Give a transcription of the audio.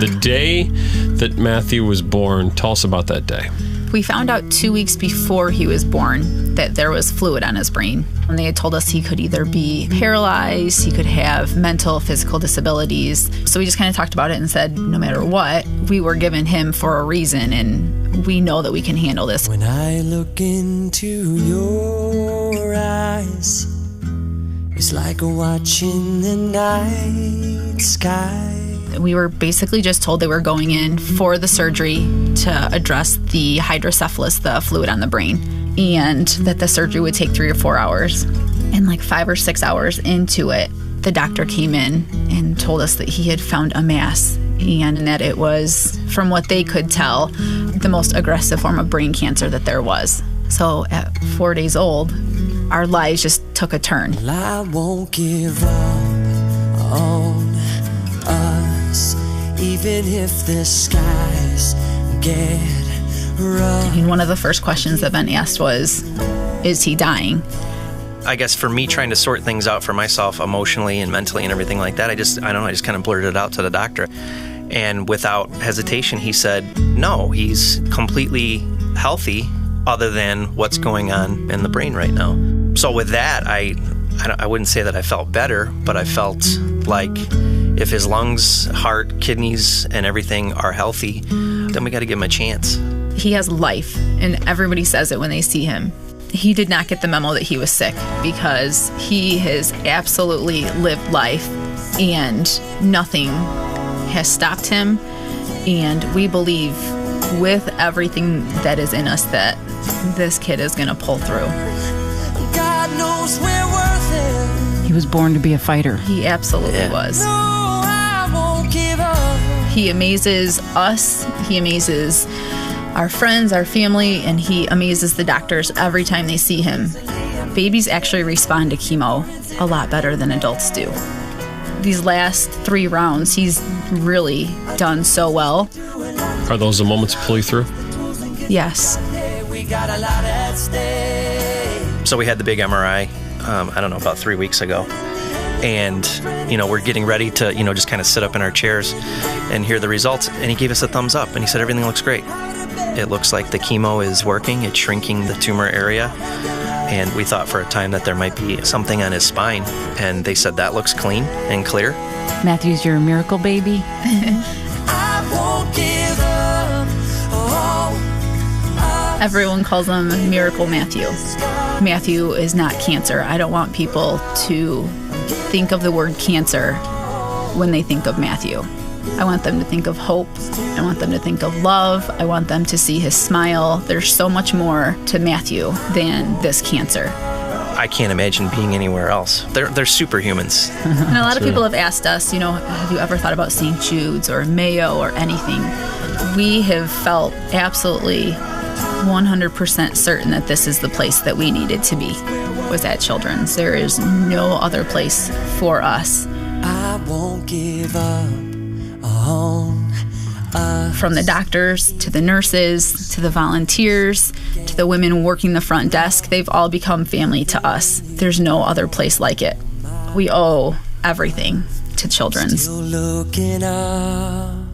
The day that Matthew was born, tell us about that day. We found out 2 weeks before he was born that there was fluid on his brain. And they had told us he could either be paralyzed, he could have mental, physical disabilities. So we just kind of talked about it and said, no matter what, we were given him for a reason, and we know that we can handle this. When I look into your eyes, it's like watching the night sky. We were basically just told they were going in for the surgery to address the hydrocephalus, the fluid on the brain, and that the surgery would take 3 or 4 hours. And like 5 or 6 hours into it, the doctor came in and told us that he had found a mass and that it was, from what they could tell, the most aggressive form of brain cancer that there was. So at 4 days old, our lives just took a turn. Well, I won't give up on us, even if the skies get rough. And one of the first questions that Ben asked was, is he dying? I guess for me, trying to sort things out for myself emotionally and mentally and everything like that, I just kind of blurted it out to the doctor. And without hesitation, he said, no, he's completely healthy other than what's going on in the brain right now. So with that, I wouldn't say that I felt better, but I felt like if his lungs, heart, kidneys, and everything are healthy, then we got to give him a chance. He has life, and everybody says it when they see him. He did not get the memo that he was sick because he has absolutely lived life, and nothing has stopped him. And we believe with everything that is in us that this kid is going to pull through. God knows we're worth it. He was born to be a fighter. He absolutely was. No, I won't give up. He amazes us. He amazes our friends, our family, and he amazes the doctors every time they see him. Babies actually respond to chemo a lot better than adults do. These last 3 rounds, he's really done so well. Are those the moments pull you through? Yes. We got a lot at stake. So we had the big MRI, about 3 weeks ago. And, we're getting ready to, just kind of sit up in our chairs and hear the results. And he gave us a thumbs up and he said, everything looks great. It looks like the chemo is working. It's shrinking the tumor area. And we thought for a time that there might be something on his spine. And they said that looks clean and clear. Matthew's your miracle baby. I won't give up. Oh, Everyone calls him Miracle Matthew. Matthew is not cancer. I don't want people to think of the word cancer when they think of Matthew. I want them to think of hope. I want them to think of love. I want them to see his smile. There's so much more to Matthew than this cancer. I can't imagine being anywhere else. They're superhumans. And a lot of people have asked us, have you ever thought about St. Jude's or Mayo or anything? We have felt absolutely 100% certain that this is the place that we needed to be, was at Children's. There is no other place for us. I won't give up on us. From the doctors to the nurses to the volunteers to the women working the front desk, they've all become family to us. There's no other place like it. We owe everything to Children's. Still looking up.